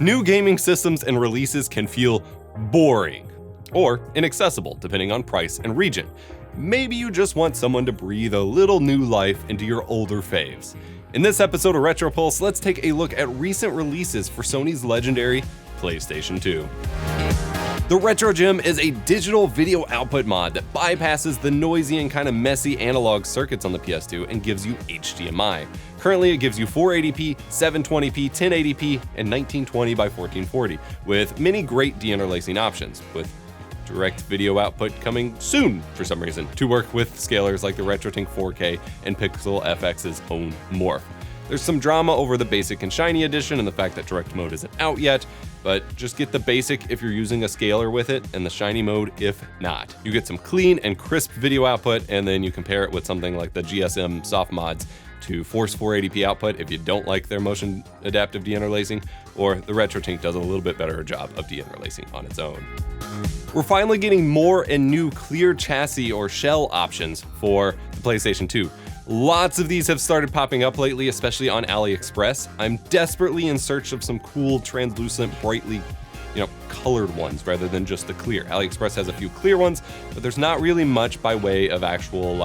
New gaming systems and releases can feel boring or inaccessible depending on price and region. Maybe you just want someone to breathe a little new life into your older faves. In this episode of RetroPulse, let's take a look at recent releases for Sony's legendary PlayStation 2. The RetroGEM is a digital video output mod that bypasses the noisy and kind of messy analog circuits on the PS2 and gives you HDMI. Currently, it gives you 480p, 720p, 1080p, and 1920 by 1440, with many great deinterlacing options, with direct video output coming soon for some reason to work with scalers like the RetroTink 4K and Pixel FX's own Morph. There's some drama over the basic and shiny edition and the fact that direct mode isn't out yet, but just get the basic if you're using a scaler with it, and the shiny mode if not. You get some clean and crisp video output, and then you compare it with something like the GSM soft mods to force 480p output if you don't like their motion adaptive deinterlacing, or the RetroTink does a little bit better job of deinterlacing on its own. We're finally getting more and new clear chassis or shell options for the PlayStation 2. Lots of these have started popping up lately, especially on AliExpress. I'm desperately in search of some cool, translucent, brightly, colored ones rather than just the clear. AliExpress has a few clear ones, but there's not really much by way of actual,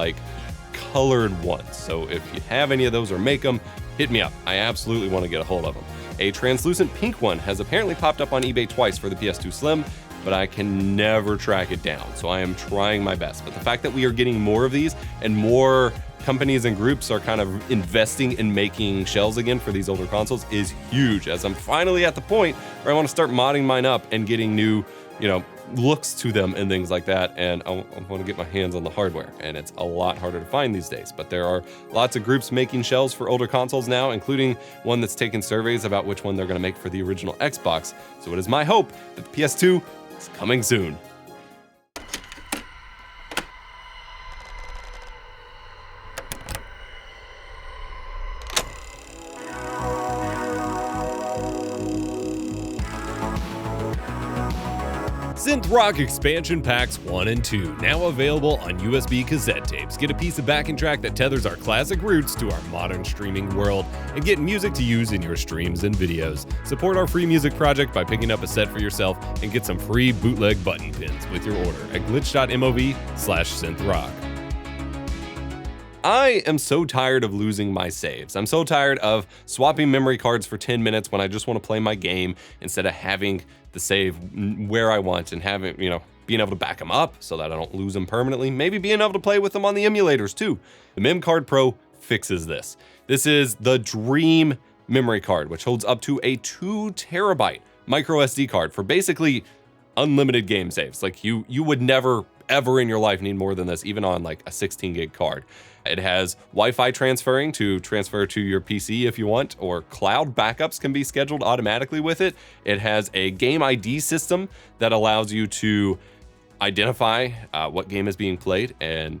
colored ones. So if you have any of those or make them, hit me up. I absolutely want to get a hold of them. A translucent pink one has apparently popped up on eBay twice for the PS2 Slim, but I can never track it down, so I am trying my best. But the fact that we are getting more of these and more companies and groups are kind of investing in making shells again for these older consoles is huge, as I'm finally at the point where I want to start modding mine up and getting new, looks to them and things like that, and I want to get my hands on the hardware, and it's a lot harder to find these days. But there are lots of groups making shells for older consoles now, including one that's taken surveys about which one they're going to make for the original Xbox. So it is my hope that the PS2 is coming soon. Synth Rock Expansion Packs 1 and 2, now available on USB cassette tapes. Get a piece of backing track that tethers our classic roots to our modern streaming world, and get music to use in your streams and videos. Support our free music project by picking up a set for yourself and get some free bootleg button pins with your order at glitch.mov/synthrock. I am so tired of losing my saves. I'm so tired of swapping memory cards for 10 minutes when I just want to play my game instead of having the save where I want and having, being able to back them up so that I don't lose them permanently. Maybe being able to play with them on the emulators too. The MemCard Pro fixes this. This is the dream memory card, which holds up to a 2 terabyte MicroSD card for basically unlimited game saves. Like you would never ever in your life need more than this, even on like a 16 gig card. It has Wi-Fi transferring to transfer to your PC if you want, or cloud backups can be scheduled automatically with it. It has a game ID system that allows you to identify what game is being played and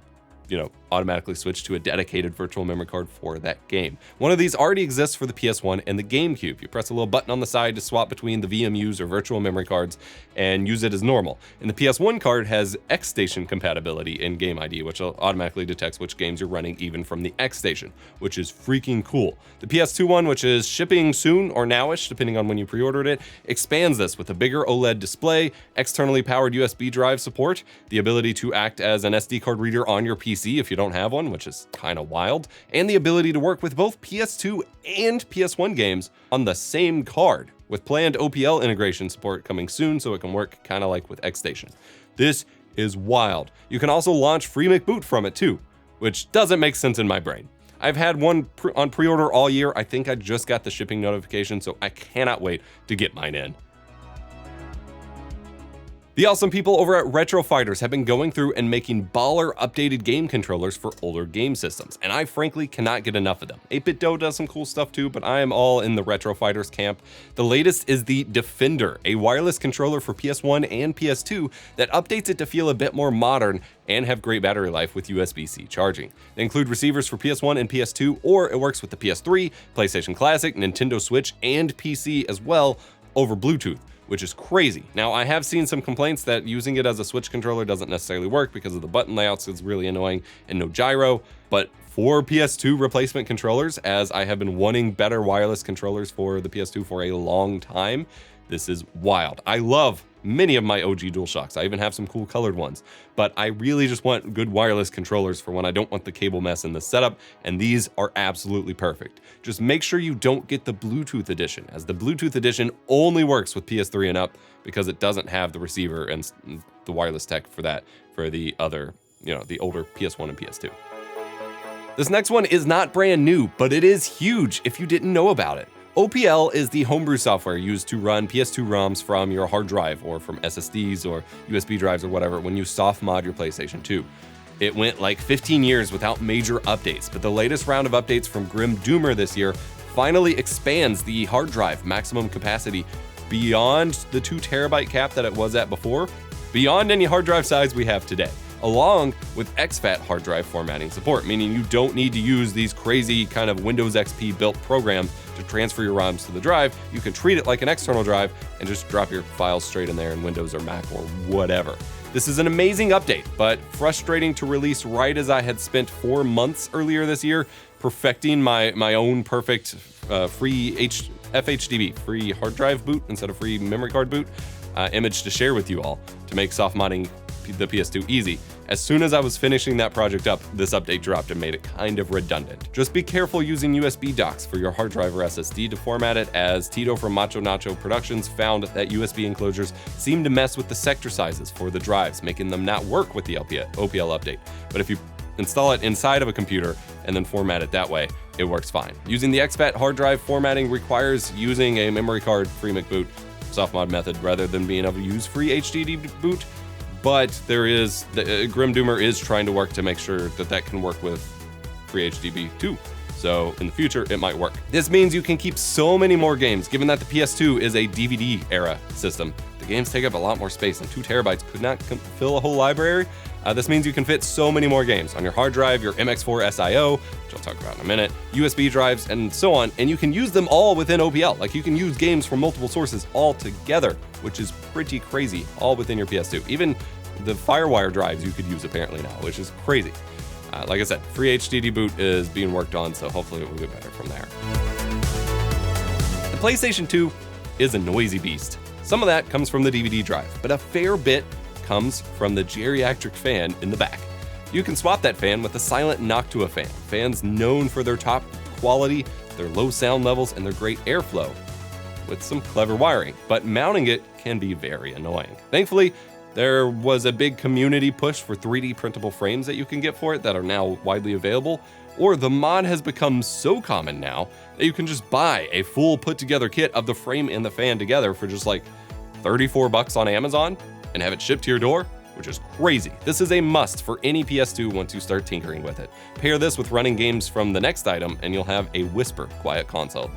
automatically switch to a dedicated virtual memory card for that game. One of these already exists for the PS1 and the GameCube. You press a little button on the side to swap between the VMUs or virtual memory cards and use it as normal. And the PS1 card has X-Station compatibility in Game ID, which automatically detects which games you're running even from the X-Station, which is freaking cool. The PS2 one, which is shipping soon or nowish, depending on when you pre-ordered it, expands this with a bigger OLED display, externally powered USB drive support, the ability to act as an SD card reader on your PC if you don't have one, which is kind of wild, and the ability to work with both PS2 and PS1 games on the same card, with planned OPL integration support coming soon so it can work kind of like with X-Station. This is wild. You can also launch FreeMake Boot from it too, which doesn't make sense in my brain. I've had one on pre-order all year. I think I just got the shipping notification, so I cannot wait to get mine in. The awesome people over at Retro Fighters have been going through and making baller updated game controllers for older game systems, and I frankly cannot get enough of them. 8BitDo does some cool stuff too, but I am all in the Retro Fighters camp. The latest is the Defender, a wireless controller for PS1 and PS2 that updates it to feel a bit more modern and have great battery life with USB-C charging. They include receivers for PS1 and PS2, or it works with the PS3, PlayStation Classic, Nintendo Switch, and PC as well over Bluetooth, which is crazy. Now, I have seen some complaints that using it as a Switch controller doesn't necessarily work because of the button layouts. It's really annoying and no gyro, but for PS2 replacement controllers, as I have been wanting better wireless controllers for the PS2 for a long time, this is wild. I love many of my OG DualShocks. I even have some cool colored ones, but I really just want good wireless controllers for when I don't want the cable mess in the setup, and these are absolutely perfect. Just make sure you don't get the Bluetooth edition, as the Bluetooth edition only works with PS3 and up because it doesn't have the receiver and the wireless tech for that for the other, the older PS1 and PS2. This next one is not brand new, but it is huge if you didn't know about it. OPL is the Homebrew software used to run PS2 ROMs from your hard drive or from SSDs or USB drives or whatever when you soft mod your PlayStation 2. It went like 15 years without major updates, but the latest round of updates from Grim Doomer this year finally expands the hard drive maximum capacity beyond the 2 terabyte cap that it was at before, beyond any hard drive size we have today, along with exFAT hard drive formatting support, meaning you don't need to use these crazy kind of Windows XP built programs to transfer your ROMs to the drive. You can treat it like an external drive and just drop your files straight in there in Windows or Mac or whatever. This is an amazing update, but frustrating to release right as I had spent 4 months earlier this year perfecting my own perfect free FHDB, free hard drive boot instead of free memory card boot, image to share with you all to make soft modding the PS2 easy. As soon as I was finishing that project up, this update dropped and made it kind of redundant. Just be careful using USB docks for your hard drive or SSD to format it, as Tito from Macho Nacho Productions found that USB enclosures seem to mess with the sector sizes for the drives, making them not work with the OPL update. But if you install it inside of a computer and then format it that way, it works fine. Using the exFAT hard drive formatting requires using a memory card free McBoot soft mod method rather than being able to use free HDD boot. But there is, Grim Doomer is trying to work to make sure that can work with free HDB too. So in the future, it might work. This means you can keep so many more games, given that the PS2 is a DVD era system. The games take up a lot more space, and 2 terabytes could not fill a whole library. This means you can fit so many more games on your hard drive, your MX4 SIO, which I'll talk about in a minute, USB drives, and so on, and you can use them all within OPL. Like, you can use games from multiple sources all together, which is pretty crazy, all within your PS2. Even the FireWire drives you could use apparently now, which is crazy. Like I said, free HDD boot is being worked on, so hopefully it will get better from there. The PlayStation 2 is a noisy beast. Some of that comes from the DVD drive, but a fair bit comes from the geriatric fan in the back. You can swap that fan with the silent Noctua fan, fans known for their top quality, their low sound levels, and their great airflow, with some clever wiring, but mounting it can be very annoying. Thankfully, there was a big community push for 3D printable frames that you can get for it that are now widely available, or the mod has become so common now that you can just buy a full put together kit of the frame and the fan together for just like $34 on Amazon and have it shipped to your door, which is crazy. This is a must for any PS2 once you start tinkering with it. Pair this with running games from the next item and you'll have a whisper quiet console.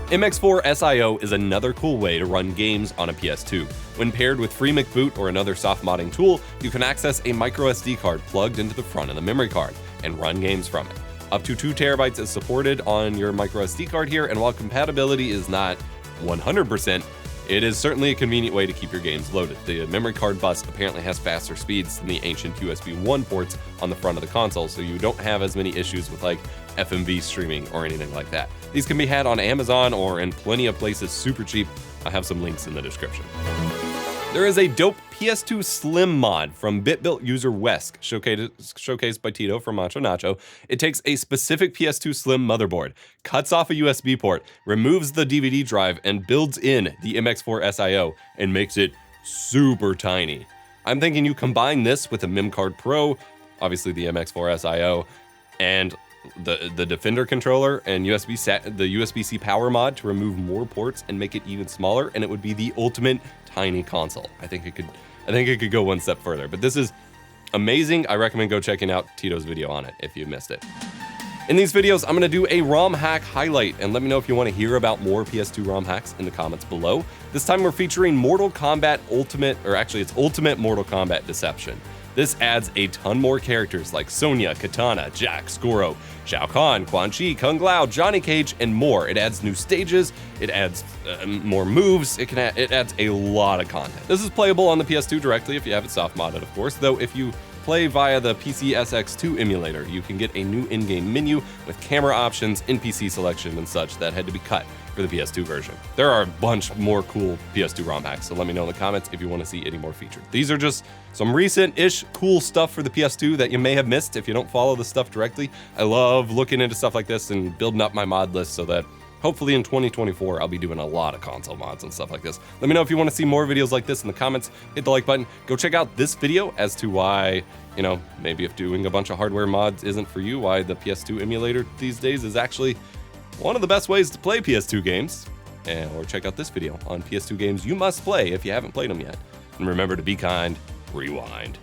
MX4 SIO is another cool way to run games on a PS2. When paired with free McBoot or another soft modding tool, you can access a microSD card plugged into the front of the memory card and run games from it. Up to 2 terabytes is supported on your microSD card here, and while compatibility is not 100%, it is certainly a convenient way to keep your games loaded. The memory card bus apparently has faster speeds than the ancient USB 1 ports on the front of the console, so you don't have as many issues with like FMV streaming or anything like that. These can be had on Amazon or in plenty of places super cheap. I have some links in the description. There is a dope PS2 Slim mod from BitBuilt user Wesk, showcased by Tito from Macho Nacho. It takes a specific PS2 Slim motherboard, cuts off a USB port, removes the DVD drive, and builds in the MX4 SIO and makes it super tiny. I'm thinking you combine this with a MemCard Pro, obviously the MX4 SIO, and the Defender controller and the USB-C power mod to remove more ports and make it even smaller, and it would be the ultimate tiny console. I think it could go one step further, but this is amazing. I recommend go checking out Tito's video on it if you missed it. In these videos, I'm gonna do a ROM hack highlight, and let me know if you wanna hear about more PS2 ROM hacks in the comments below. This time we're featuring Mortal Kombat Ultimate, or actually it's Ultimate Mortal Kombat Deception. This adds a ton more characters like Sonya, Katana, Jax, Goro, Shao Kahn, Quan Chi, Kung Lao, Johnny Cage, and more. It adds new stages, it adds more moves, it adds a lot of content. This is playable on the PS2 directly if you have it soft modded, of course, though if you play via the PCSX2 emulator, you can get a new in-game menu with camera options, NPC selection, and such that had to be cut for the PS2 version. There are a bunch more cool PS2 ROM hacks, so let me know in the comments if you want to see any more featured. These are just some recent-ish cool stuff for the PS2 that you may have missed if you don't follow the stuff directly. I love looking into stuff like this and building up my mod list so that hopefully in 2024, I'll be doing a lot of console mods and stuff like this. Let me know if you want to see more videos like this in the comments. Hit the like button. Go check out this video as to why, you know, maybe if doing a bunch of hardware mods isn't for you, why the PS2 emulator these days is actually one of the best ways to play PS2 games. Or check out this video on PS2 games you must play if you haven't played them yet. And remember to be kind, rewind.